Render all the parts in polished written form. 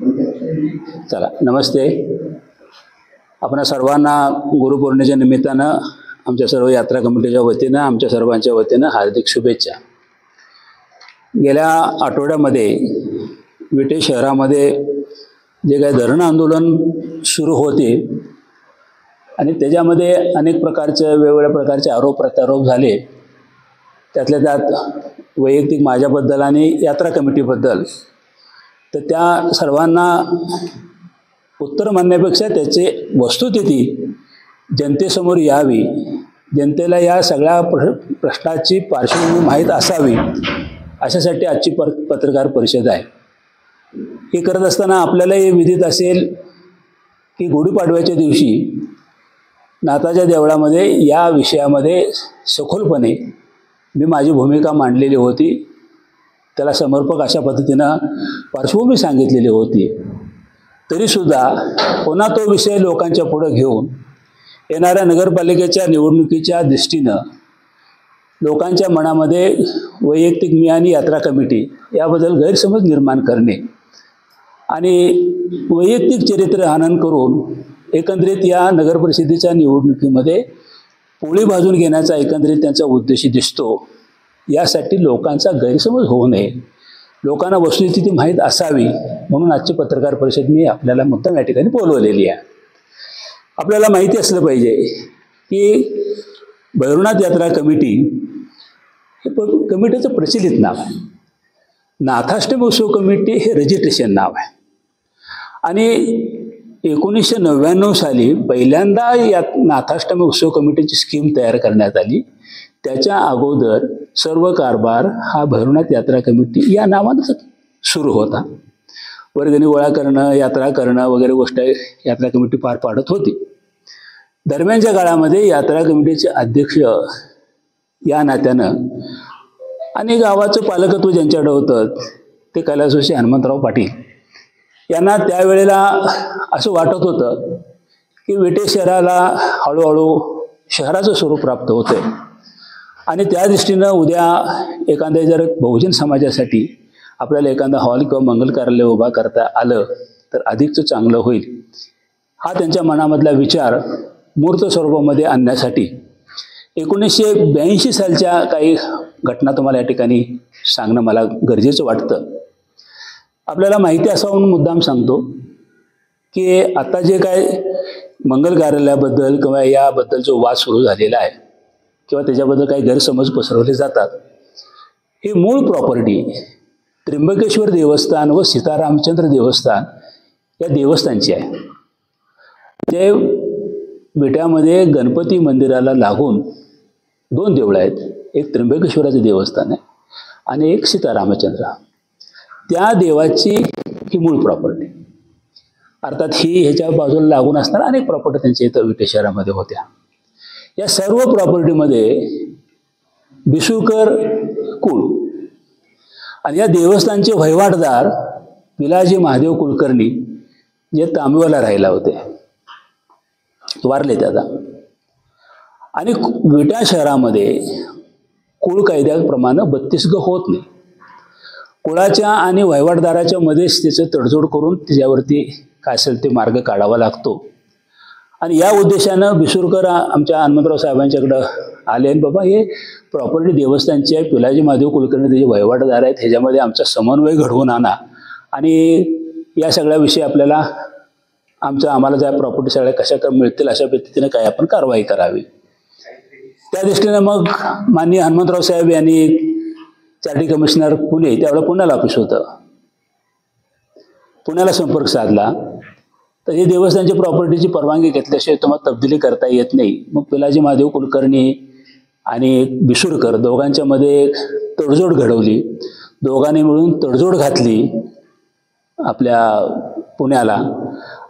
चला, नमस्ते. आपणा सर्वांना गुरुपौर्णिमेच्या निमित्तानं आमच्या सर्व यात्रा कमिटीच्या वतीनं आमच्या सर्वांच्या वतीनं हार्दिक शुभेच्छा. गेल्या आठवड्यामध्ये विटे शहरामध्ये जे काही धरण आंदोलन सुरू होते आणि त्याच्यामध्ये अनेक प्रकारचे वेगवेगळ्या प्रकारचे आरोप प्रत्यारोप झाले. त्यातल्या त्यात वैयक्तिक माझ्याबद्दल आणि यात्रा कमिटीबद्दल. तर त्या सर्वांना उत्तर म्हणण्यापेक्षा त्याचे वस्तुस्थिती जनतेसमोर यावी, जनतेला या सगळ्या प्रश्नाची पार्श्वभूमी माहीत असावी, अशासाठी आजची पत्रकार परिषद आहे. हे करत असताना आपल्याला हे विदित असेल की गुढीपाडव्याच्या दिवशी नाथाच्या देवळामध्ये या विषयामध्ये सखोलपणे मी माझी भूमिका मांडलेली होती. त्याला समर्पक अशा पद्धतीनं पार्श्वभूमी सांगितलेली होती. तरीसुद्धा पुन्हा तो विषय लोकांच्या पुढे घेऊन येणाऱ्या नगरपालिकेच्या निवडणुकीच्या दृष्टीनं लोकांच्या मनामध्ये वैयक्तिक मी आणि यात्रा कमिटी याबद्दल गैरसमज निर्माण करणे आणि वैयक्तिक चरित्र हनन करून एकंदरीत या नगरपरिषदेच्या निवडणुकीमध्ये पोळी भाजून घेण्याचा एकंदरीत त्यांचा उद्देश दिसतो. यासाठी लोकांचा गैरसमज होऊ नये, लोकांना वस्तुस्थिती माहीत असावी म्हणून आजची पत्रकार परिषद मी आपल्याला मुद्दाम या ठिकाणी बोलवलेली आहे. आपल्याला माहिती असलं पाहिजे की भैरवनाथ यात्रा कमिटी हे कमिटीचं प्रचलित नाव आहे. नाथाष्टमी उत्सव कमिटी हे रजिस्ट्रेशन नाव आहे. आणि 1999 साली पहिल्यांदा या नाथाष्टमी उत्सव कमिटीची स्कीम तयार करण्यात आली. त्याच्या अगोदर सर्व कारभार हा भैरवनाथ यात्रा कमिटी या नावानंच सुरू होता. वर्गणी गोळा करणं, यात्रा करणं वगैरे गोष्ट यात्रा कमिटी पार पाडत होती. दरम्यानच्या काळामध्ये यात्रा कमिटीचे अध्यक्ष या नात्यानं आणि गावाचं पालकत्व ज्यांच्याकडे होतं ते कैलासवासी हनुमंतराव पाटील यांना त्यावेळेला असं वाटत होतं की विटे शहराला हळूहळू शहराचं स्वरूप प्राप्त होतं आणि त्या दृष्टीनं उद्या एखाद्या जर बहुजन समाजासाठी आपल्याला एखादा हॉल किंवा मंगल कार्यालय उभा करता आलं तर अधिकच चांगलं होईल. हा त्यांच्या मनामधला विचार मूर्त स्वरूपामध्ये आणण्यासाठी 1982 सालच्या काही घटना तुम्हाला या ठिकाणी सांगणं मला गरजेचं वाटतं. आपल्याला माहिती असावं म्हणून मुद्दाम सांगतो की आता जे काय मंगल कार्यालयाबद्दल किंवा याबद्दल जो वाद सुरू झालेला आहे किंवा त्याच्याबद्दल काही गैरसमज पसरवले जातात, ही मूळ प्रॉपर्टी त्र्यंबकेश्वर देवस्थान व सीतारामचंद्र देवस्थान या देवस्थानची आहे. ते विट्यामध्ये गणपती मंदिराला लागून 2 देवळं आहेत. एक त्र्यंबकेश्वराचं देवस्थान आहे आणि एक सीतारामचंद्र. त्या देवाची ही मूळ प्रॉपर्टी. अर्थात ही ह्याच्या बाजूला लागून असणाऱ्या अनेक प्रॉपर्टी त्यांच्या इथं विटे शहरामध्ये होत्या. या सर्व प्रॉपर्टीमध्ये बिसुकर कुळ आणि या देवस्थानचे वहिवाटदार पिलाजी महादेव कुलकर्णी जे तांबेवाला राहिला होते, वारले त्याचा. आणि विटा शहरामध्ये कुळ कायद्याप्रमाणे 32 ग होत नाही. कुळाच्या आणि वहिवाटदाराच्या मध्येच त्याचं तडजोड करून त्याच्यावरती काय असेल ते मार्ग काढावा लागतो. आणि या उद्देशानं बिसुरकर आमच्या हनुमंतराव साहेबांच्याकडं आले आणि बाबा हे प्रॉपर्टी देवस्थानची आहे, पिलाजी महादेव कुलकर्णी त्याचे वहिवाटदार आहेत, ह्याच्यामध्ये आमचा समन्वय घडवून आणा आणि या सगळ्या विषयी आपल्याला आम्हाला ज्या प्रॉपर्टी सगळ्या कशा मिळतील अशा पद्धतीने काय आपण कारवाई करावी. त्या दृष्टीने मग माननीय हनुमंतराव साहेब यांनी चार्टी कमिशनर पुणे, त्यावेळेला पुण्याला ऑफिस होतं, पुण्याला संपर्क साधला. तर हे देवस्थानची प्रॉपर्टीची परवानगी घेतल्याशिवाय तुम्हाला तब्दिली करता येत नाही. मग पिलाजी महादेव कुलकर्णी आणि बिसुरकर दोघांच्यामध्ये तडजोड घडवली. दोघांनी मिळून तडजोड घातली आपल्या पुण्याला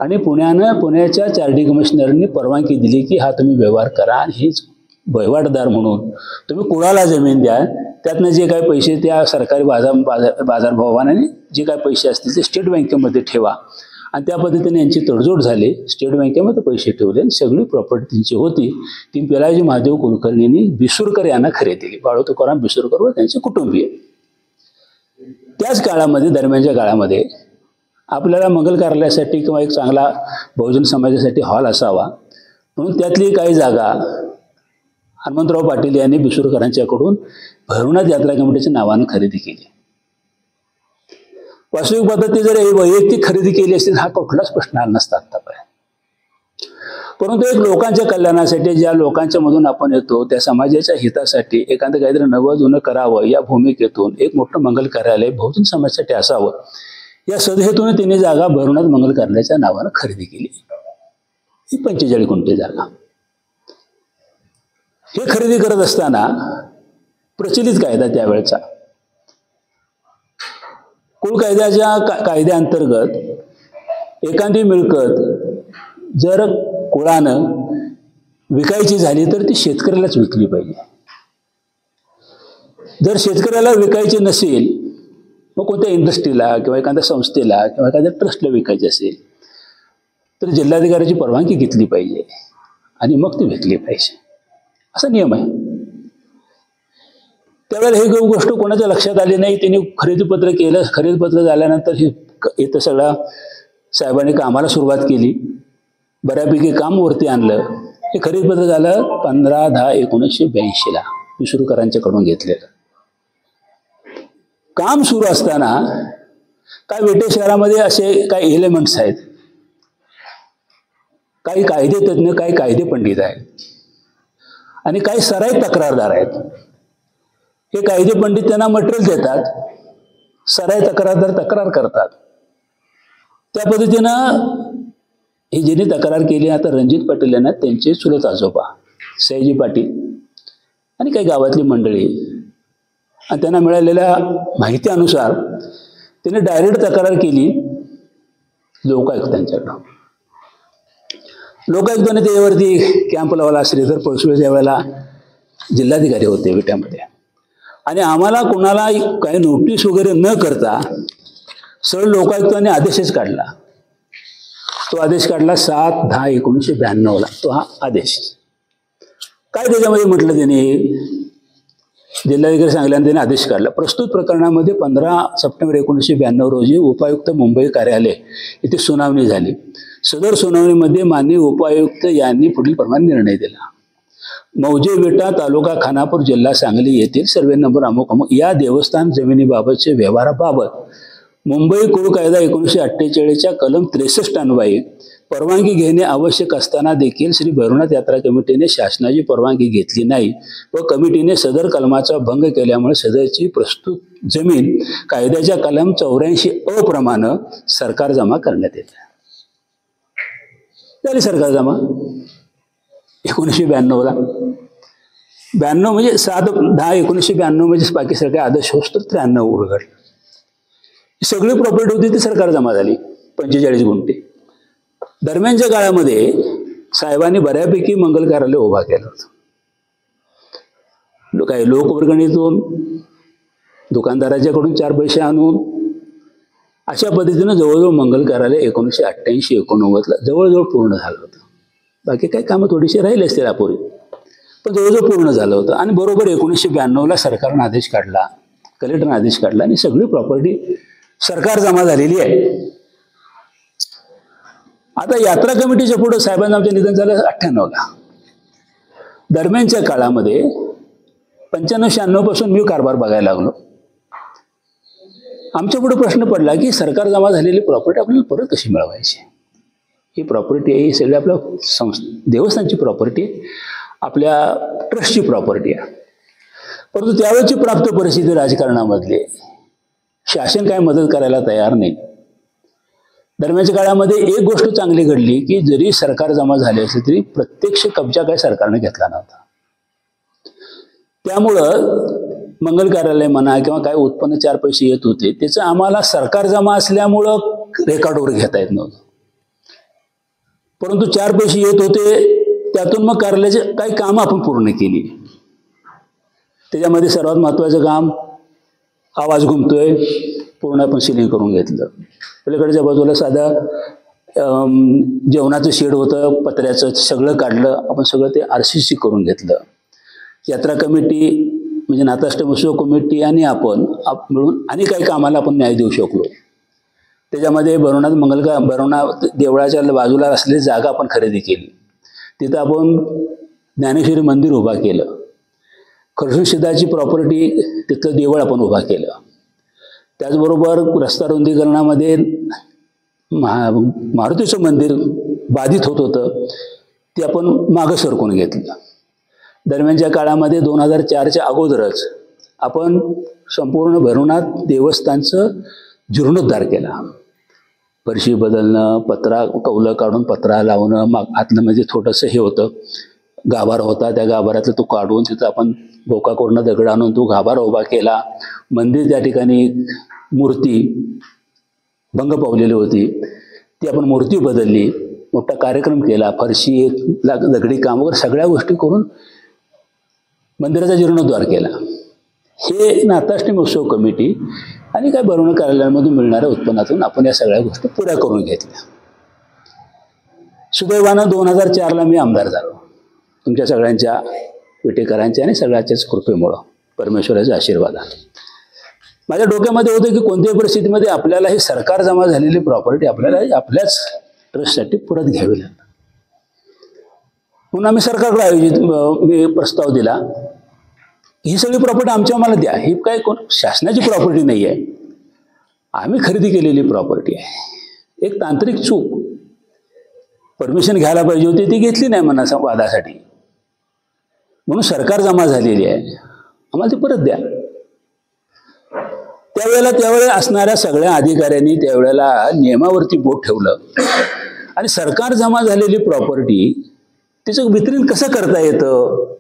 आणि पुण्याच्या चार्टी कमिशनरनी परवानगी दिली की हा तुम्ही व्यवहार करा आणि हेच वहिवाटदार म्हणून तुम्ही कुणाला जमीन द्या, त्यातनं जे काही पैसे त्या सरकारी बाजारभावाने जे काही पैसे असतील ते स्टेट बँकेमध्ये ठेवा. आणि त्या पद्धतीने यांची तडजोड झाली. स्टेट बँकेमध्ये पैसे ठेवले आणि सगळी प्रॉपर्टी त्यांची होती ती पिलाजी महादेव कुलकर्णींनी बिसुरकर यांना खरेदी दिली. बाळू तुकाराम बिसुरकर व त्यांचे कुटुंबीय. त्याच काळामध्ये दरम्यानच्या काळामध्ये आपल्याला मंगल कार्यालयासाठी किंवा एक चांगला बहुजन समाजासाठी हॉल असावा, म्हणून त्यातली काही जागा हनुमंतराव पाटील यांनी बिसुरकरांच्याकडून भैरवनाथ यात्रा कमिटीच्या नावानं खरेदी केली. वास्तविक पद्धती जर वैयक्तिक खरेदी केली असती हा कुठलाच प्रश्न आला नसता आतापर्यंत. परंतु एक लोकांच्या कल्याणासाठी, ज्या लोकांच्या मधून आपण येतो त्या समाजाच्या हितासाठी एखादं काहीतरी नवं जुनं करावं या भूमिकेतून एक मोठं मंगल कार्यालय बहुजन समाजासाठी असावं या सदहेतून तिने जागा भैरवनाथ मंगल कार्यालयाच्या नावानं खरेदी केली. ही 45 गुंठे जागा. हे खरेदी करत असताना प्रचलित कायदा त्यावेळचा कुळ कायद्याच्या कायद्याअंतर्गत एखादी मिळकत जर कुळानं विकायची झाली तर ती शेतकऱ्यालाच विकली पाहिजे. जर शेतकऱ्याला विकायची नसेल, मग कोणत्या इंडस्ट्रीला किंवा एखाद्या संस्थेला किंवा एखाद्या ट्रस्टला विकायची असेल तर जिल्हाधिकाऱ्याची परवानगी घेतली पाहिजे आणि मग ती विकली पाहिजे, असा नियम आहे. त्यावेळेला ही गोष्ट कोणाच्या लक्षात आली नाही. त्यांनी खरेदीपत्र केलं. खरेदीपत्र झाल्यानंतर इथं सगळ्या साहेबांनी कामाला सुरुवात केली. बऱ्यापैकी काम वरती आणलं. हे खरेदीपत्र झालं 15/10/1982 बिसुरकरांच्याकडून घेतलेलं. काम सुरू असताना काय वेटे शहरामध्ये असे काही एलिमेंट्स आहेत, काही कायदे तज्ज्ञ, काही कायदे पंडित आहेत आणि काही सराईत तक्रारदार आहेत. हे कायदे पंडित त्यांना मटेरियल देतात, सराईत तक्रारदार तक्रार करतात. त्या पद्धतीनं ही ज्यांनी तक्रार केली आता रणजित पाटील यांना त्यांचे चुलत आजोबा सयाजी पाटील आणि काही गावातली मंडळी आणि त्यांना मिळालेल्या माहितीनुसार त्यांनी डायरेक्ट तक्रार केली लोकायुक्तांच्याकडं. लोकायुक्ताने त्याच्यावरती कॅम्प लावला. श्रीधर पळसुळे त्यावेळेला जिल्हाधिकारी होते विट्यामध्ये आणि आम्हाला कोणाला काही नोटीस वगैरे न करता सरळ लोकायुक्ताने आदेशच काढला. तो आदेश काढला 7/10/1992 तो हा आदेश. काय त्याच्यामध्ये म्हटलं त्याने, जिल्हाधिकारी सांगितल्याने त्याने आदेश काढला. प्रस्तुत प्रकरणामध्ये 15 सप्टेंबर 1992 रोजी उपायुक्त मुंबई कार्यालय इथे सुनावणी झाली. सदर सुनावणीमध्ये माननीय उपायुक्त यांनी पुढील प्रमाणे निर्णय दिला. मौजे विटा तालुका खानापूर जिल्हा सांगली येथील सर्वे नंबर अमुक अमुक या देवस्थान जमिनीबाबतचे व्यवहाराबाबत मुंबई कुळ कायदा 1948च्या कलम 63 अन्वये परवानगी घेणे आवश्यक असताना देखील श्री भैरवनाथ यात्रा कमिटीने शासनाची परवानगी घेतली नाही व कमिटीने सदर कलमाचा भंग केल्यामुळे सदरची प्रस्तुत जमीन कायद्याच्या कलम 84A प्रमाणे सरकार जमा करण्यात येते. झाली सरकार जमा 1992ला. 92 म्हणजे 7/10/1992 म्हणजे बाकी सगळे आदेश होत 93 उलगडलं. सगळी प्रॉपर्टी होती ती सरकार जमा झाली 45 गुंठे. दरम्यानच्या काळामध्ये साहेबांनी बऱ्यापैकी मंगल कार्यालय उभा केलं होतं. काही लोकवर्गणीतून, दुकानदाराच्याकडून 4 पैसे आणून अशा पद्धतीनं जवळजवळ मंगल कार्यालय 1988-89ला जवळजवळ पूर्ण झालं होतं. बाकी काही कामं थोडीशी राहिली असतील अपुरी, पण जवळजवळ पूर्ण झालं होतं. आणि बरोबर 1992ला सरकारनं आदेश काढला, कलेक्टरने आदेश काढला आणि सगळी प्रॉपर्टी सरकार जमा झालेली आहे. आता यात्रा कमिटीच्या पुढे साहेबांचं आमचं निधन झालं 98ला. दरम्यानच्या काळामध्ये 95-96 पासून मी कारभार बघायला लागलो. आमच्या पुढे प्रश्न पडला की सरकार जमा झालेली प्रॉपर्टी आपल्याला परत कशी मिळवायची. ही प्रॉपर्टी आहे, ही सगळी आपल्या देवस्थानची प्रॉपर्टी, आपल्या ट्रस्टची प्रॉपर्टी आहे. परंतु त्यावेळेची प्राप्त परिस्थिती राजकारणामधली शासन काय मदत करायला तयार नाही. दरम्यानच्या काळामध्ये एक गोष्ट चांगली घडली की जरी सरकार जमा झाले असले तरी प्रत्यक्ष कब्जा काय सरकारने घेतला नव्हता. त्यामुळं मंगल कार्यालय म्हणा किंवा काय उत्पन्न 4 पैसे येत होते त्याचं आम्हाला सरकार जमा असल्यामुळं रेकॉर्डवर घेता येत नव्हतं. परंतु 4 पैसे येत होते त्यातून मग कार्यालयाचे काही कामं आपण पूर्ण केली. त्याच्यामध्ये सर्वात महत्त्वाचं काम आवाज घुमतोय पूर्ण आपण सिलिंग करून घेतलं. पलीकडच्या बाजूला साधं जेवणाचं शेड होतं पत्र्याचं, सगळं काढलं आपण, सगळं ते RCC करून घेतलं. यात्रा कमिटी म्हणजे नाथाष्टमी उत्सव कमिटी आणि आपण मिळून आणि काही कामाला आपण न्याय देऊ शकलो. त्याच्यामध्ये बरोणा देवळाच्या बाजूला असलेली जागा आपण खरेदी केली. तिथं आपण ज्ञानेश्वरी मंदिर उभा केलं. खरसुणसिद्धाची प्रॉपर्टी तिथलं देवळ आपण उभा केलं. त्याचबरोबर रस्ता रुंदीकरणामध्ये मारुतीचं मंदिर बाधित होत होतं, ते आपण मागं सरकून घेतलं. दरम्यानच्या काळामध्ये 2004च्या अगोदरच आपण संपूर्ण भैरवनाथ देवस्थानचं जीर्णोद्धार केला. फरशी बदलणं, कौलं काढून पत्रा लावणं, आतलं म्हणजे थोडंसं हे होतं, गाभारा होता, त्या गाभाऱ्यातलं तो काढून तिथं आपण गोकाकूर्ण दगड आणून तो गाभारा उभा केला. मंदिर त्या ठिकाणी मूर्ती भंग पावलेली होती, ती आपण मूर्ती बदलली, मोठा कार्यक्रम केला, फरशी दगडी काम वगैरे सगळ्या गोष्टी करून मंदिराचा जीर्णोद्धार केला. हे नाथाष्टमी उत्सव कमिटी आणि काय भैरवनाथ कार्यालयामधून मिळणाऱ्या उत्पन्नातून आपण या सगळ्या गोष्टी पुऱ्या करून घेतल्या. सुदैवानं 2004ला मी आमदार झालो, तुमच्या सगळ्यांच्या विटेकरांच्या आणि सगळ्याच्याच कृपेमुळं, परमेश्वराच्या आशीर्वादाने. माझ्या डोक्यामध्ये होतं की कोणत्याही परिस्थितीमध्ये आपल्याला ही सरकार जमा झालेली प्रॉपर्टी आपल्याला आपल्याच ट्रस्टसाठी परत घ्यावी लागते. म्हणून आम्ही सरकारकडे मी प्रस्ताव दिला, ही सगळी प्रॉपर्टी आमच्या आम्हाला द्या. ही काय शासनाची प्रॉपर्टी नाही आहे, आम्ही खरेदी केलेली प्रॉपर्टी आहे. एक तांत्रिक चूक, परमिशन घ्यायला पाहिजे होती, ती घेतली नाही मना वादासाठी, म्हणून सरकार जमा झालेली आहे, आम्हाला ती परत द्या. त्यावेळेला असणाऱ्या सगळ्या अधिकाऱ्यांनी त्यावेळेला नियमावरती बोट ठेवलं आणि सरकार जमा झालेली प्रॉपर्टी तिचं वितरण कसं करता येतं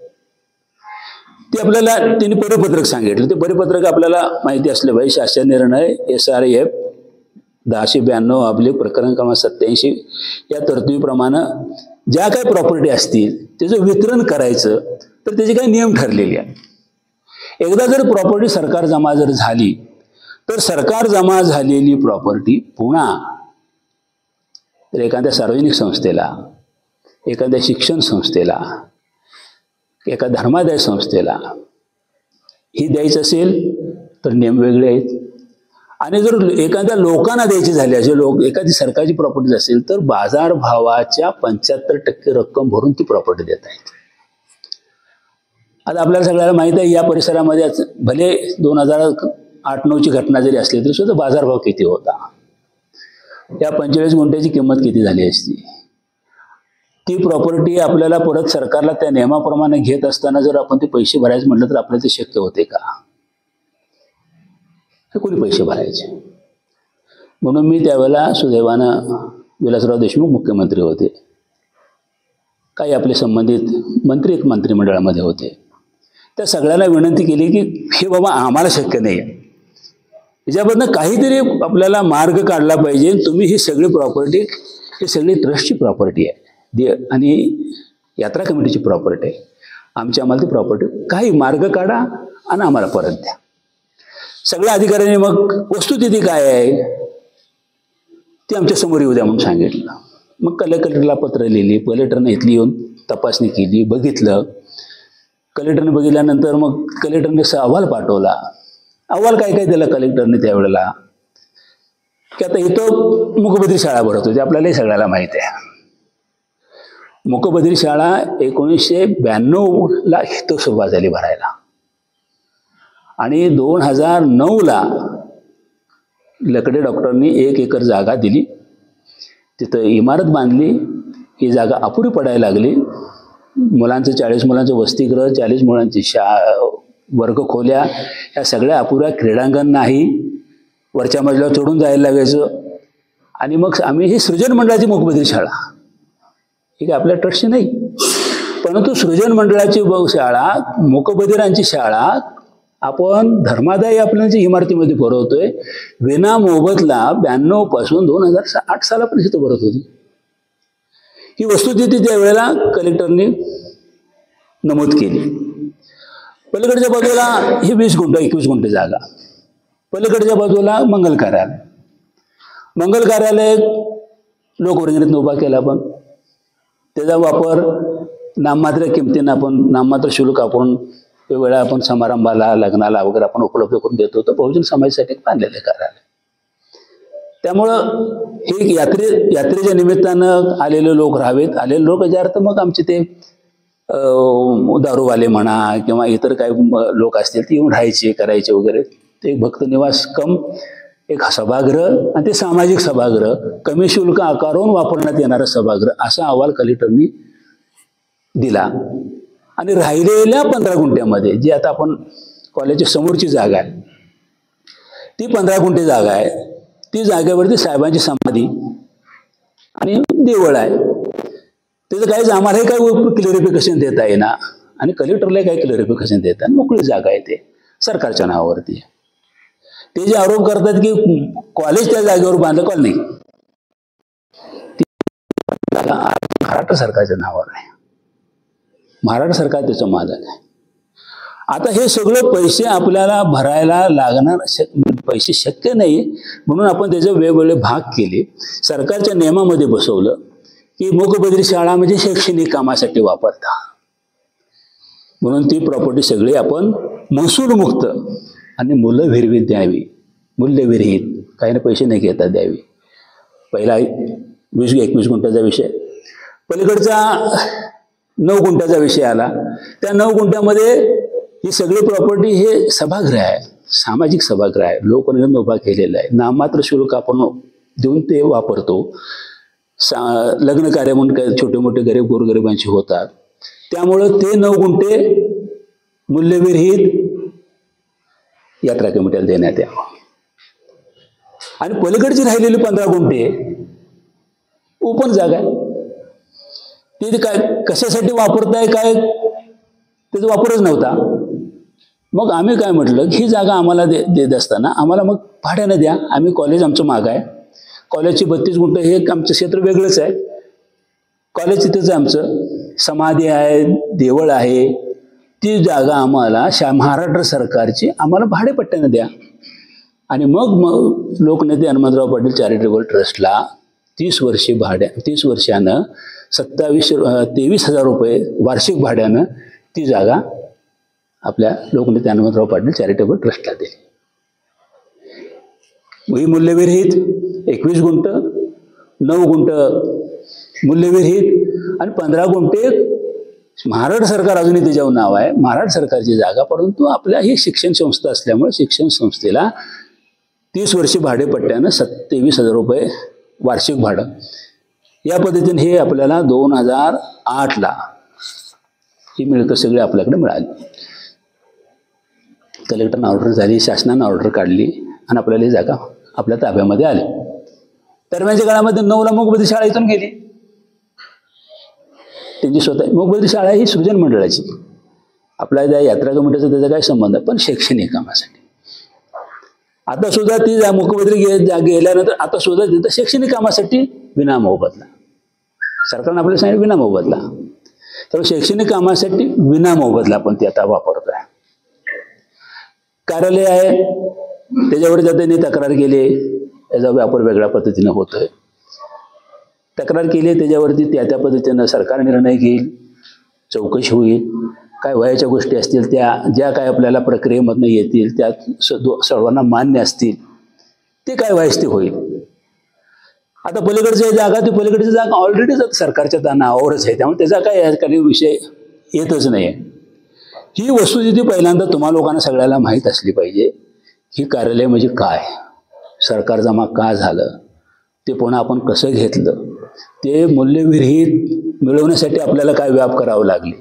ते आपल्याला त्यांनी परिपत्रक सांगितलं. ते परिपत्रक आपल्याला माहिती असलं पाहिजे. शासन निर्णय SRF 1092 प्रकरण क्रमांक 87 या तरतुदीप्रमाणे ज्या काही प्रॉपर्टी असतील त्याचं वितरण करायचं तर त्याचे काही नियम ठरलेले आहेत. एकदा जर प्रॉपर्टी सरकार जमा जर झाली तर सरकार जमा झालेली प्रॉपर्टी पुन्हा तर एखाद्या सार्वजनिक संस्थेला, एखाद्या शिक्षण संस्थेला, एका धर्मादाय संस्थेला ही द्यायचं असेल तर नियम वेगळे आहेत. आणि जर एखाद्या लोकांना द्यायची झाली असेल, एखादी सरकारची प्रॉपर्टी असेल तर बाजारभावाच्या 75% रक्कम भरून ती प्रॉपर्टी देत आहेत. आता आपल्याला सगळ्याला माहिती आहे, या परिसरामध्ये भले 2008-09ची घटना जरी असली तरी सुद्धा बाजारभाव किती होता, या 45 गुंठ्याची किंमत किती झाली असती. ती प्रॉपर्टी आपल्याला परत सरकारला त्या नियमाप्रमाणे घेत असताना जर आपण ते पैसे भरायचं म्हटलं तर आपल्याला ते शक्य होते का? हे कोणी पैसे भरायचे? म्हणून मी त्यावेळेला सुदैवानं विलासराव देशमुख मुख्यमंत्री होते, काही आपले संबंधित मंत्री एक मंत्रिमंडळामध्ये होते, त्या सगळ्यांना विनंती केली की हे बाबा आम्हाला शक्य नाही आहे, याच्याबद्दल काहीतरी आपल्याला मार्ग काढला पाहिजे. तुम्ही ही सगळी प्रॉपर्टी, ही सगळी ट्रस्टची प्रॉपर्टी आहे आणि यात्रा कमिटीची प्रॉपर्टी आहे, आम्हाला ती प्रॉपर्टी काही मार्ग काढा आणि आम्हाला परत द्या. सगळ्या अधिकाऱ्यांनी मग वस्तुस्थिती काय आहे ती आमच्या समोर येऊ द्या म्हणून सांगितलं. मग कलेक्टरला पत्र लिहिली, कलेक्टरने इथली येऊन तपासणी केली, बघितलं. कलेक्टरने बघितल्यानंतर मग कलेक्टरने अहवाल पाठवला. अहवाल काय काय दिला कलेक्टरने त्यावेळेला की आता इथं मूकबधीर शाळा भरत होती, आपल्यालाही सगळ्याला माहिती आहे. मूकबधीर शाळा 1992ला इथं सुरुवात झाली भरायला आणि 2009ला लकडे डॉक्टरांनी 1 एकर जागा दिली, तिथं इमारत बांधली. ही जागा अपुरी पडायला लागली. मुलांचं 40 मुलांचं वसतिगृह, 40 मुलांची वर्ग खोल्या, ह्या सगळ्या अपुऱ्या, क्रीडांगण नाही, वरच्या मजल्यावर चढून जायला लागायचं. आणि मग आम्ही ही सृजन मंडळाची मूकबधीर शाळा, ही काय आपल्या ट्रस्टची नाही, परंतु सृजन मंडळाची शाळा, मूकबधिरांची शाळा आपण धर्मादायी आपल्याच्या इमारतीमध्ये भरवतोय. विना मोबदला 92 पासून 2008 सालापर्यंत भरत होती. ही वस्तुस्थिती त्यावेळेला कलेक्टरने नमूद केली. पलीकडच्या बाजूला ही 20 गुंठ 21 गुंठे जागा, पलीकडच्या बाजूला मंगल कार्यालय. मंगल कार्यालय लोकवर्गणीतून उभा केला आपण. त्याचा वापर नाममात्र किमतीनं आपण, नाममात्र शुल्क आपण वेगवेगळ्या आपण समारंभाला, लग्नाला वगैरे आपण उपलब्ध करून देतो. तर बहुजन समाजासाठी बांधलेले कार्यालय. त्यामुळं हे यात्रेच्या निमित्तानं आलेले लोक राहावेत. आलेले लोक याचा अर्थ मग आमचे ते दारूवाले म्हणा किंवा इतर काही लोक असतील ते येऊन राहायचे करायचे वगैरे. ते भक्त निवास कम एक सभागृह आणि ते सामाजिक सभागृह कमी शुल्क आकारून वापरण्यात येणारं सभागृह असा अहवाल कलेक्टरनी दिला. आणि राहिलेल्या 15 गुंठ्यामध्ये जी आता आपण कॉलेजच्या समोरची जागा आहे ती 15 गुंठे जागा आहे. ती जागेवरती साहेबांची समाधी आणि देवळ आहे. त्याचं काहीच आम्हालाही काही क्लिअरिफिकेशन देता येईना आणि कलेक्टरलाही काही क्लिअरिफिकेशन देता येईना. मोकळी जागा आहे ते सरकारच्या नावावरती. ते जे आरोप करतात की कॉलेज त्या जागेवर बांधलं, कॉलेज नाही, ती महाराष्ट्र सरकारच्या नावावर आहे. महाराष्ट्र सरकार त्याचं मालक आहे. आता हे सगळं पैसे आपल्याला भरायला लागणार, पैसे शक्य नाही म्हणून आपण त्याचे वेगवेगळे भाग केले. सरकारच्या नियमामध्ये बसवलं की मूकबधिर शाळा म्हणजे शैक्षणिक कामासाठी वापरता म्हणून ती प्रॉपर्टी सगळी आपण महसूलमुक्त आणि मूल्यविरहित द्यावी. मूल्यविरहित, काही ना पैसे नाही घेता द्यावी. पहिला 20-21 गुंठ्याचा विषय, पलीकडचा 9 गुंठ्याचा विषय आला. त्या 9 गुंठ्यामध्ये ही सगळी प्रॉपर्टी हे सभागृह आहे, सामाजिक सभागृह आहे, लोकनिर्मित उभा केलेला आहे. नाममात्र शुल्क आपण देऊन ते वापरतो. लग्न कार्य म्हणून छोटे मोठे गरीब गोरगरिबांची होतात. त्यामुळं ते 9 गुंठे मूल्यविरहित यात्रा कमिटीला देण्यात यावं. आणि पलीकडची राहिलेली 15 गुंठे ओपन जागा आहे. ते काय कशासाठी वापरताय काय त्याचा वापरच नव्हता. मग आम्ही काय म्हटलं, ही जागा आम्हाला देत असताना आम्हाला मग भाड्यानं द्या. आम्ही कॉलेज आमचं माग आहे, कॉलेजची 32 गुंठे हे आमचं क्षेत्र वेगळंच आहे. कॉलेज तिथंच आहे आमचं, समाधी आहे, देवळ आहे. ती जागा आम्हाला महाराष्ट्र सरकारची आम्हाला भाडेपट्ट्यानं द्या. आणि मग लोकनेते हनुमंतराव पाटील चॅरिटेबल ट्रस्टला 30 वर्षानं 23,000 रुपये वार्षिक भाड्यानं ती जागा आपल्या लोकनेते हनुमंतराव पाटील चॅरिटेबल ट्रस्टला दिली. ही मूल्यविरहित 21 गुंठ, 9 गुंठ मूल्यविरहित आणि 15 गुंठे महाराष्ट्र सरकार अजूनही त्याच्यावर नाव आहे, महाराष्ट्र सरकारची जागा. परंतु आपल्या ही शिक्षण संस्था असल्यामुळे शिक्षण संस्थेला 30 वर्षे भाडेपट्ट्यानं 23,000 रुपये वार्षिक भाडं. या पद्धतीने हे आपल्याला 2008ला ही मिळकत सगळी आपल्याकडे मिळाली. कलेक्टरनं ऑर्डर झाली, शासनानं ऑर्डर काढली आणि आपल्याला ही जागा आपल्या ताब्यामध्ये आली. दरम्यानच्या काळामध्ये 9ला मूकबधिर शाळा इथून गेली. त्यांची स्वतः मूकबधिर शाळा ही सृजन मंडळाची, आपल्या त्या यात्रा कमिटीचा त्याचा काय संबंध आहे, पण शैक्षणिक कामासाठी. आता सुद्धा ती मूकबधिर गेल्यानंतर आता सुद्धा तिथं शैक्षणिक कामासाठी विनामोबदला, सरकारनं आपल्याला सांगितलं विनामोबदला. तर शैक्षणिक कामासाठी विनामोबदला आपण ती आता वापरतोय. कार्यालय आहे त्याच्यावर त्यांनी तक्रार केली, याचा व्यापार वेगळ्या पद्धतीनं होतोय. तक्रार केली त्याच्यावरती त्या पद्धतीनं सरकार निर्णय घेईल, चौकशी होईल. काय वयाच्या गोष्टी असतील त्या ज्या काय आपल्याला प्रक्रियेमधनं येतील त्या सर्वांना मान्य असतील ते काय व्हायचं ते होईल. आता पलीकडची जागा, ती पलीकडची जागा ऑलरेडी सरकारच्या नावावरच आहे, त्यामुळे त्याचा काय काही विषय येतच नाही. ही वस्तुस्थिती पहिल्यांदा तुम्हा लोकांना सगळ्याला माहीत असली पाहिजे. ही कार्यालय म्हणजे काय, सरकार जमा का झालं, ते पुन्हा आपण कसं घेतलं, ते मूल्यविरहित मिळवण्यासाठी आपल्याला काय व्याप करावं लागले,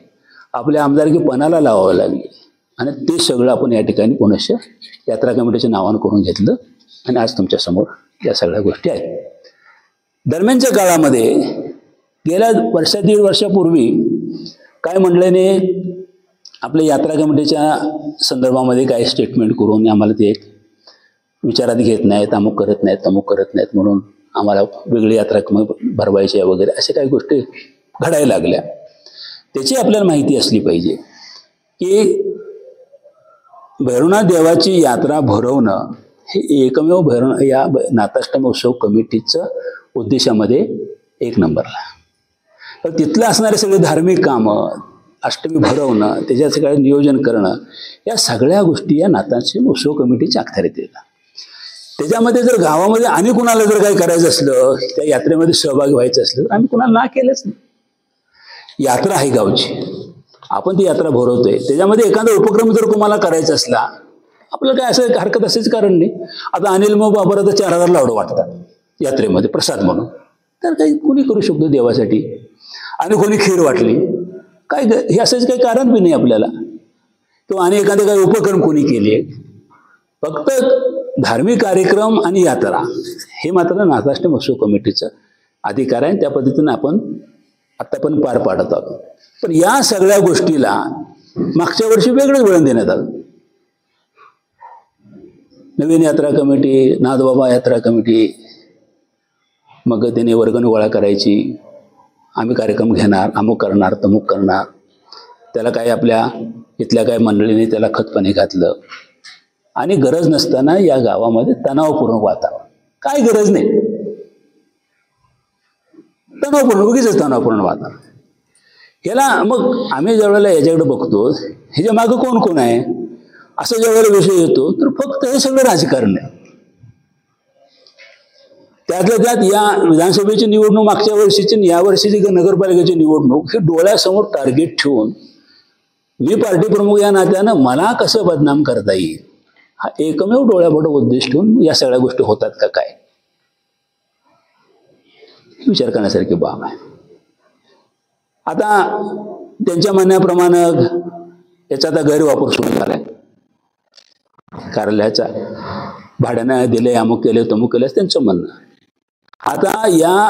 आपल्या आमदारकी पणाला लावावं लागली. आणि ते सगळं आपण या ठिकाणी पुनश्च यात्रा कमिटीच्या नावानं करून घेतलं आणि आज तुमच्यासमोर या सगळ्या गोष्टी आहेत. दरम्यानच्या काळामध्ये गेल्या 1-1.5 वर्षापूर्वी काय मंडळीने आपल्या यात्रा कमिटीच्या संदर्भामध्ये काय स्टेटमेंट करून आम्हाला ते विचारात घेत नाहीत, अमुक करत नाहीत, तमुक करत नाहीत म्हणून आम्हाला वेगळी यात्रा भरवायची आहे वगैरे अशा काही गोष्टी घडायला लागल्या. त्याची आपल्याला माहिती असली पाहिजे की भैरवनाथ देवाची यात्रा भरवणं हे एकमेव या नाथाष्टमी उत्सव कमिटीचं उद्देशामध्ये 1 नंबरला. तर तिथलं असणारे सगळे धार्मिक कामं, अष्टमी भरवणं, त्याच्या सगळं नियोजन करणं, या सगळ्या गोष्टी या नाथाष्टमी उत्सव कमिटीच्या अखत्यारीत येतात. त्याच्यामध्ये जर गावामध्ये आणि कुणाला जर काही करायचं असलं, त्या यात्रेमध्ये सहभागी व्हायचं असलं, तर आम्ही कुणाला ना केलंच नाही. यात्रा आहे गावची, आपण ती यात्रा भरवतोय, त्याच्यामध्ये एखादा उपक्रम जर तुम्हाला करायचा असला, आपल्याला काय असं हरकत असेच कारण नाही. आता अनिल मग बाबा तर 4000 लाडू वाटतात यात्रेमध्ये प्रसाद म्हणून, तर काही कोणी करू शकतो देवासाठी. आणि कोणी खीर वाटली, काय हे असंच काही कारण बी नाही आपल्याला. किंवा आणि एखादे काही उपक्रम कोणी केले. फक्त धार्मिक कार्यक्रम आणि यात्रा हे मात्र नाथाष्टमी उत्सव कमिटीचं अधिकार आहे. त्या पद्धतीनं आपण आता पण पार पाडत आहोत. पण या सगळ्या गोष्टीला मागच्या वर्षी वेगळंच वळण देण्यात आलं. नवीन यात्रा कमिटी, नाथबाबा यात्रा कमिटी, मग त्याने वर्गणी गोळा करायची, आम्ही कार्यक्रम घेणार, अमुक करणार, तमुक करणार. त्याला काय आपल्या इथल्या काय मंडळीने त्याला खतपाणी घातलं. आणि गरज नसताना या गावामध्ये तणावपूर्ण वातावरण. काय गरज नाही, तणावपूर्ण, उगीच तणावपूर्ण वातावरण. ह्याला मग आम्ही ज्यावेळेला याच्याकडे बघतो, ह्याच्या मागं कोण कोण आहे असं ज्यावेळेला विषय येतो, तर फक्त हे सगळं राजकारण आहे. त्यातल्या त्यात या विधानसभेची निवडणूक मागच्या वर्षीची आणि या वर्षीची नगरपालिकेची निवडणूक हे डोळ्यासमोर टार्गेट ठेवून मी पार्टी प्रमुख या नात्यानं मला कसं बदनाम करता येईल हा एकमेव डोळ्यापुढे उद्देश ठेवून या सगळ्या गोष्टी होतात का काय, विचार करण्यासारखी बाब आहे. आता त्यांच्या म्हणण्याप्रमाणे याचा आता गैरवापर सुरू झालाय. कार्यालयाचा भाड्यानं दिले, अमुक केले, तमुक केले, त्यांचं म्हणणं. आता या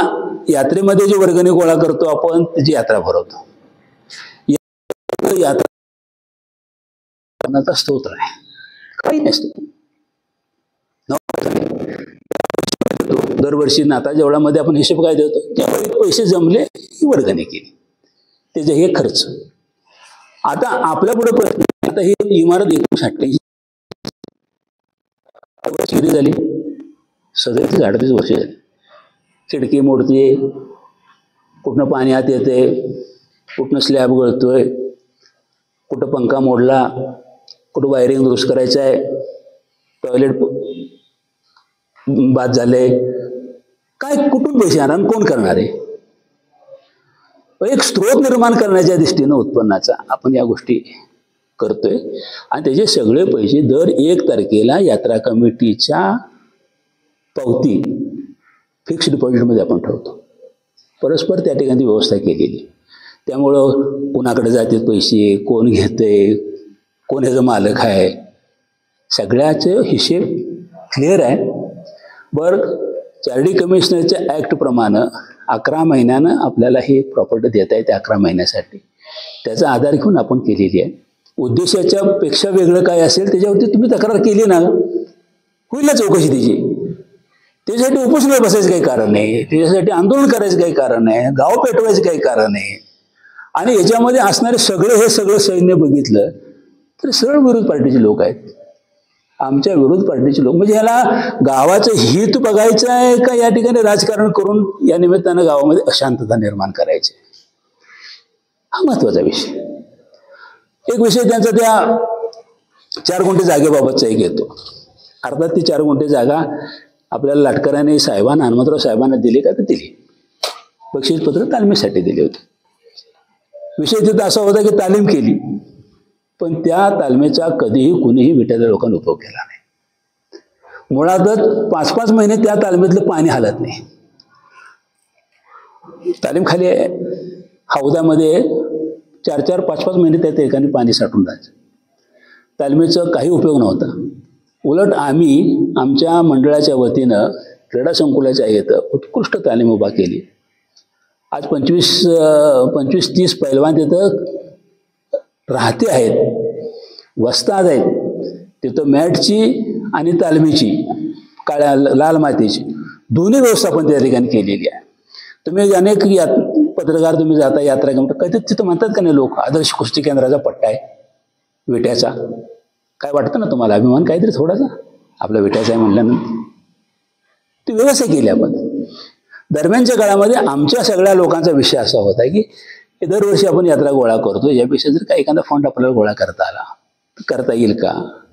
यात्रेमध्ये जी वर्गणी गोळा करतो आपण, त्याची यात्रा भरवतो. यात्रा स्तोत्र आहे, काही नसतो. दरवर्षी नाता जेवढ्यामध्ये आपण हिशोब काय देतो, त्यावेळी पैसे जमले ही वर्गणी केली, त्याचे हे खर्च. आता आपल्या पुढे प्रश्न, आता ही इमारत 1988 किती झाली, 37-38 वर्ष झाली. खिडकी मोडते, कुठनं पाणी आत येते, कुठनं स्लॅब गळतोय, कुठं पंखा मोडला, कुठं वायरिंग दुरुस्त करायचं आहे, टॉयलेट बाद झाले, काय कुठून पैसे आणणार, कोण करणार आहे. एक स्रोत निर्माण करण्याच्या दृष्टीनं उत्पन्नाचा आपण या गोष्टी करतोय. आणि त्याचे सगळे पैसे दर 1 तारखेला यात्रा कमिटीच्या पावती फिक्स्ड डिपॉझिटमध्ये आपण ठेवतो. परस्पर त्या ठिकाणी व्यवस्था केलेली. त्यामुळं कोणाकडे जातात पैसे, कोण घेते, कोण ह्याचा मालक आहे, सगळ्याचे हिशेब क्लिअर आहे. बरं, चार्डी कमिशनरच्या ॲक्टप्रमाणे 11 महिन्यानं आपल्याला ही प्रॉपर्टी देता येते, 11 महिन्यासाठी. त्याचा आधार घेऊन आपण केलेली आहे. उद्देशाच्या पेक्षा वेगळं काय असेल त्याच्यावरती तुम्ही तक्रार केली ना, होईल ना चौकशी त्याची. त्याच्यासाठी उपोषणाला बसायचं काही कारण नाही, त्याच्यासाठी आंदोलन करायचं काही कारण नाही, गाव पेटवायचं काही कारण नाही. आणि याच्यामध्ये असणारे हे सगळं सैन्य बघितलं तर सरळ विरोध पार्टीचे लोक आहेत. आमच्या विरोध पार्टीचे लोक, म्हणजे ह्याला गावाचं हित बघायचं आहे का या ठिकाणी राजकारण करून या निमित्तानं गावामध्ये अशांतता निर्माण करायची, हा महत्वाचा विषय. एक विषय त्यांचा त्या 4 गुंठे जागेबाबतचा एक येतो. अर्थात ती 4 गुंठे जागा आपल्याला लाटकरांनी साहेबांना, हनुमंतराव साहेबांना दिली का, तर दिली. बक्षीसपत्र तालमीसाठी दिले होते. विषय तिथं असा होता की तालीम केली, पण त्या तालमीचा कधीही कुणीही विट्याच्या लोकांनी उपयोग केला नाही. मुळातच 5-5 महिने त्या तालमीतलं पाणी हलत नाही. तालीम खाली हौदामध्ये 4-4, 5-5 महिने त्या ठिकाणी पाणी साठून राहायचं. तालमीचा काही उपयोग नव्हता. उलट आम्ही आमच्या मंडळाच्या वतीनं क्रीडा संकुलाच्या इथं उत्कृष्ट तालीम उभा केली. आज 25-30 पैलवान तिथं राहते आहेत, वस्ताद आहेत. तिथं मॅटची आणि तालमीची, काळ्या लाल मातीची दोन्ही व्यवस्थापन त्या ठिकाणी केलेली आहे. तुम्ही अनेक पत्रकार तुम्ही जाता यात्रा कमिटी, कधी तिथं म्हणतात का नाही लोक, आदर्श कुस्ती केंद्राचा पट्टा आहे विट्याचा. काय वाटतं ना तुम्हाला, अभिमान काहीतरी थोडासा आपला विट्याचा आहे म्हणल्यानंतर. ती व्यवस्था केली आपण. दरम्यानच्या काळामध्ये आमच्या सगळ्या लोकांचा विषय असा होता की दरवर्षी आपण यात्रा गोळा करतो, यापेक्षा जर का एखादा फंड आपल्याला गोळा करता आला तर करता येईल का.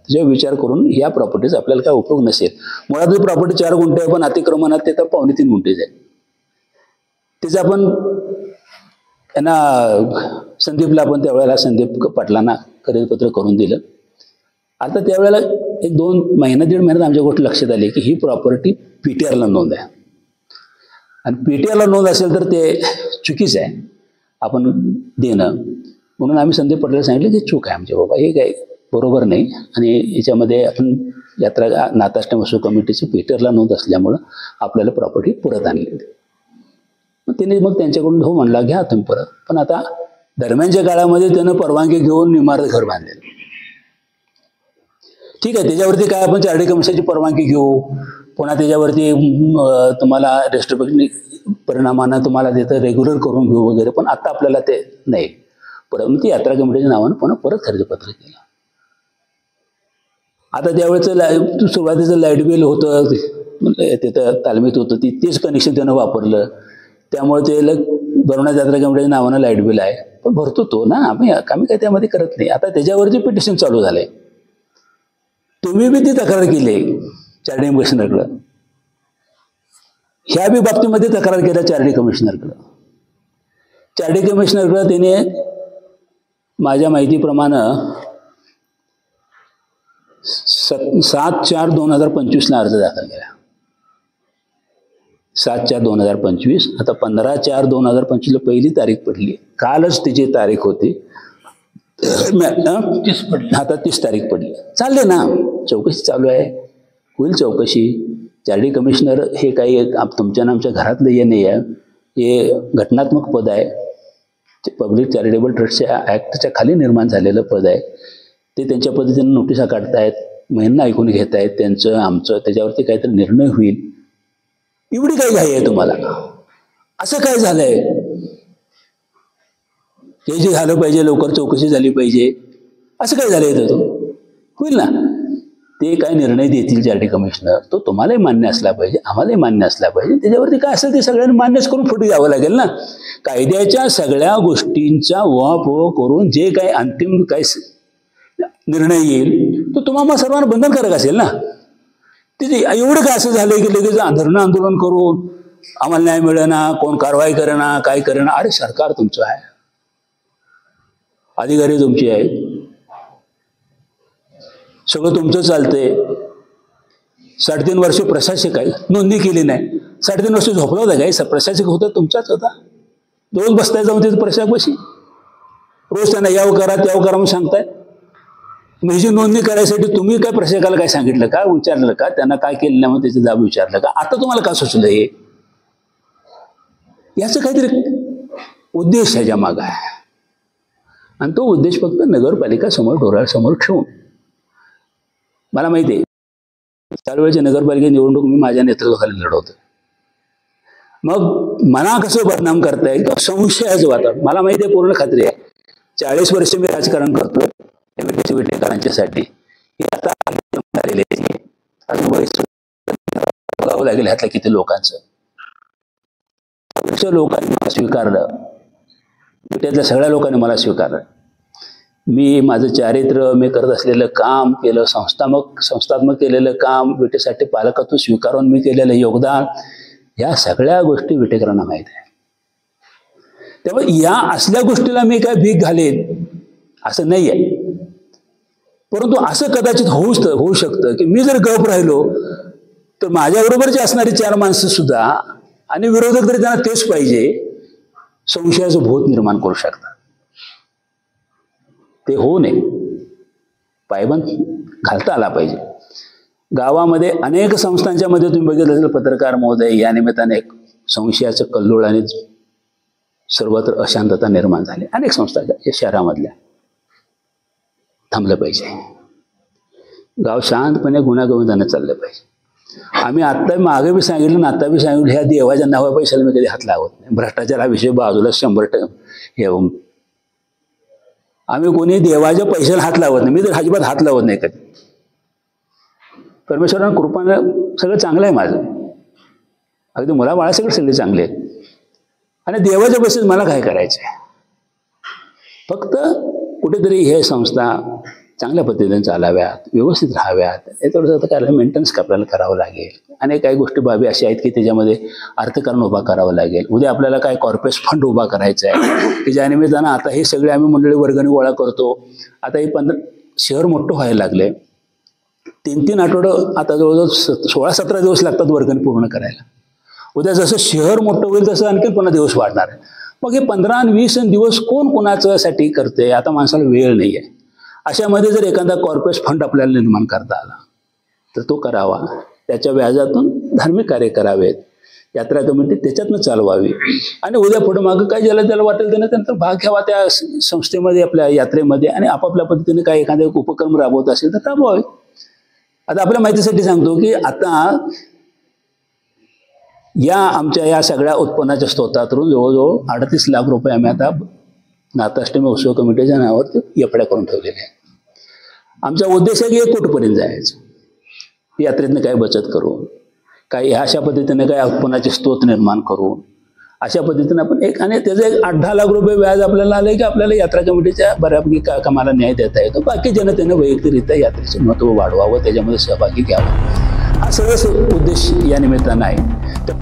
त्याच्यावर विचार करून या प्रॉपर्टीज आपल्याला काय उपयोग नसेल. मुळात प्रॉपर्टी 4 गुंठे आहे, पण अतिक्रमणात ते तर 2.5 गुंठेच आहे. त्याचं आपण त्यांना संदीपला आपण त्यावेळेला संदीप पाटलांना खरेदीपत्र करून दिलं. आता त्यावेळेला 1-2 महिना 1.5 महिन्यात आमच्या गोष्ट लक्षात आली की ही प्रॉपर्टी PTRला नोंद आहे आणि PTRला नोंद असेल तर ते चुकीचं आहे आपण देणं. म्हणून आम्ही संदीप पाटलाला सांगितलं की चूक आहे आमच्या बाबा, हे काय बरोबर नाही आणि याच्यामध्ये आपण यात्रा नाथाष्टमी उत्सव कमिटीची PTRला नोंद असल्यामुळं आपल्याला प्रॉपर्टी परत आणली. मग त्यांनी त्यांच्याकडून हो म्हणला घ्या तुम्ही परत. पण आता दरम्यानच्या काळामध्ये त्यानं परवानगी घेऊन इमारत घर बांधलेलं. ठीक आहे, त्याच्यावरती काय आपण चार्डी कमिशनची परवानगी घेऊ, पुन्हा त्याच्यावरती तुम्हाला रेस्ट्रिक्शन परिणामानं तुम्हाला देतं रेग्युलर करून घेऊ वगैरे, पण आता आपल्याला ते नाही. परत ती यात्रा कमिटीच्या नावानं पुन्हा परत खरेदीपत्र केलं. आता त्यावेळेचं सुरुवातीचं लाईट बिल होतं तिथं तालमीत होतं, तेच कनेक्शन त्यानं वापरलं. त्यामुळे ते भरवण्यात यात्रा कमिटीच्या नावानं लाईट बिल आहे, पण भरतो तो ना, आम्ही काय त्यामध्ये करत नाही. आता त्याच्यावरती पिटिशन चालू झालंय. तुम्ही बी ती तक्रार केली चार्डी कमिशनरकडं, ह्या बी बाबतीमध्ये तक्रार केल्या चार्डी कमिशनरकडं. चार्डी कमिशनरकडं त्याने माझ्या माहितीप्रमाणे 7/4/2025 अर्ज दाखल केला. 7/4/2025. आता 15/4/2025 पहिली तारीख पडली. कालच तिची तारीख होती. आता 30 तारीख पडली. चालले ना, चौकशी चालू आहे, होईल चौकशी. चार्डी कमिशनर हे काही तुमच्या आमच्या घरातलं हे नाही आहे, हे घटनात्मक पद आहे. ते पब्लिक चॅरिटेबल ट्रस्टच्या ॲक्टच्या खाली निर्माण झालेलं पद आहे. ते त्यांच्या पद्धतीने नोटिसा काढतायत, महिना ऐकून घेत आहेत त्यांचं आमचं, त्याच्यावरती काहीतरी निर्णय होईल. एवढी काही घाई आहे तुम्हाला? असं काय झालंय? हे जे झालं पाहिजे लवकर चौकशी झाली पाहिजे, असं काय झालंय तर होईल ना. ते काय निर्णय देतील चार्डी कमिशनर, तो तुम्हालाही मान्य असला पाहिजे, आम्हालाही मान्य असला पाहिजे. त्याच्यावरती काय असेल ते सगळ्यांनी मान्यच करून पुढे जावं लागेल ना. कायद्याच्या सगळ्या गोष्टींचा उहापोह करून जे काही अंतिम काय निर्णय येईल तो तुम्हाला सर्वांना बंधनकारक असेल ना. तिथे एवढं काय असं झालं की लगेच धरणं आंदोलन करून आम्हाला न्याय मिळेना, कोण कारवाई करेना, काय करेना. अरे सरकार तुमचं आहे, अधिकारी तुमची आहेत, सगळं तुमचं चालतंय. 3.5 वर्ष प्रशासक आहे, नोंदणी केली नाही. 3.5 वर्ष झोपला होता काय? प्रशासक होता तुमचाच होता. रोज बसताय जाऊन तिथे प्रशासक बशी, रोज त्यांना यावं करा त्यावं करा म्हणून सांगताय. म्हणजे नोंदणी करायसाठी तुम्ही काय प्रशासकाला काय सांगितलं का, विचारलं का, त्यांना काय केलं नाही म्हणून त्याचे जाब विचारलं का? आता तुम्हाला का सुचलं हे? याचं काहीतरी उद्देश ह्याच्या मागं आहे आणि तो उद्देश फक्त नगरपालिका समोर डोळ्यासमोर ठेवून. मला माहिती आहे त्यावेळेची नगरपालिका निवडणूक मी माझ्या नेतृत्वाखाली लढवतो. मग मला कसं बदनाम करता येईल तर संशयाचं वातावरण. मला माहिती आहे, पूर्ण खात्री आहे, 40 वर्ष मी राजकारण करतोय विटेकरांच्यासाठी. हे आता बघावं लागेल ह्यातल्या किती लोकांचं. लोकांनी मला स्वीकारलं, विट्यातल्या सगळ्या लोकांनी मला स्वीकारलं. मी माझं चारित्र्य, मी करत असलेलं काम केलं, संस्थात्मक केलेलं काम, विटेसाठी पालकत्व स्वीकारून मी केलेलं योगदान, या सगळ्या गोष्टी विटेकरांना माहीत आहे. त्यामुळे या असल्या गोष्टीला मी काय भीक घालेन असं नाही आहे. परंतु असं कदाचित होऊ शकतं की मी जर गप राहिलो तर माझ्याबरोबरची असणारी 4 माणसं सुद्धा आणि विरोधक तरी त्यांना तेच पाहिजे, संशयाचं भूत निर्माण करू शकतात. ते होऊ नये, पायबंद घालता आला पाहिजे. गावामध्ये अनेक संस्थांच्या मध्ये तुम्ही बघितलं असेल, पत्रकार महोदय, या निमित्ताने एक संशयाचं कल्लोळ आणि सर्वत्र अशांतता निर्माण झाली. अनेक संस्थांच्या या शहरामधल्या थांबलं पाहिजे. गाव शांतपणे गुण्यागोविंदाने चाललं पाहिजे. आम्ही आत्ता मागे बी सांगितलं ना, आता बी सांगितलं, ह्या देवाच्या नावा पैशाला मी कधी हात लावत नाही. भ्रष्टाचार हा विषय बाजूला 100% हे आम्ही कोणी देवाच्या पैशाला हात लावत नाही. मी तर अजिबात हात लावत नाही कधी. परमेश्वरानं कृपानं सगळं चांगलं आहे माझं, अगदी मुलाबाळा सगळे चांगले आहेत. आणि देवाच्या पैशात मला काय करायचं आहे? फक्त कुठेतरी हे संस्था चांगल्या पद्धतीने चालाव्यात, व्यवस्थित राहाव्यात. हे थोडंसं काय मेंटेनन्स आपल्याला करावं लागेल. आणि काही गोष्टी बाबी अशा आहेत की त्याच्यामध्ये अर्थकारण उभा करावं लागेल. उद्या आपल्याला काय कॉर्पोरेट फंड उभा करायचा आहे की ज्या निमित्तानं आता हे सगळे आम्ही मंडळी वर्गणी गोळा करतो. आता हे शहर मोठं व्हायला लागले. 3-3 आठवडं आता जवळजवळ 16-17 दिवस लागतात वर्गणी पूर्ण करायला. उद्या जसं शहर मोठं होईल तसं आणखी पुन्हा दिवस वाढणार आहे. मग हे 15 आणि 20 दिवस कोण कोणाच्यासाठी करते? आता माणसाला वेळ नाही आहे. अशामध्ये जर एखादा कॉर्पोरेट फंड आपल्याला निर्माण करता आला तर तो करावा. त्याच्या व्याजातून धार्मिक कार्य करावेत. यात्रा कमिटी त्याच्यातनं चालवावी. आणि उद्या पुढं मागं काय ज्याला वाटेल त्यानंतर भाग घ्यावा त्या संस्थेमध्ये, आपल्या यात्रेमध्ये. आणि आपापल्या पद्धतीने काय एखादा उपक्रम राबवत असेल तर राबवावे. आता आपल्या माहितीसाठी सांगतो की आता आमच्या या सगळ्या उत्पन्नाच्या स्त्रोतातून जवळजवळ 38 लाख रुपये आम्ही आता नाथाष्टमी उत्सव कमिटीच्या नावावर एफड्या करून ठेवलेल्या आहेत. आमचा उद्देश आहे की 1 कोटीपर्यंत जायचं. यात्रेतनं काय बचत करून, काही अशा पद्धतीने काय उत्पन्नाचे स्त्रोत निर्माण करून अशा पद्धतीने आपण आणि त्याचं 8-10 लाख रुपये व्याज आपल्याला आलं की आपल्याला यात्रा कमिटीच्या बऱ्यापैकी कामाला न्याय देता येतो. बाकी जनतेनं वैयक्तिकरित्या यात्रेचे महत्त्व वाढवावं, त्याच्यामध्ये सहभागी घ्यावं. हा सगळं उद्देश या निमित्तानं आहे. तर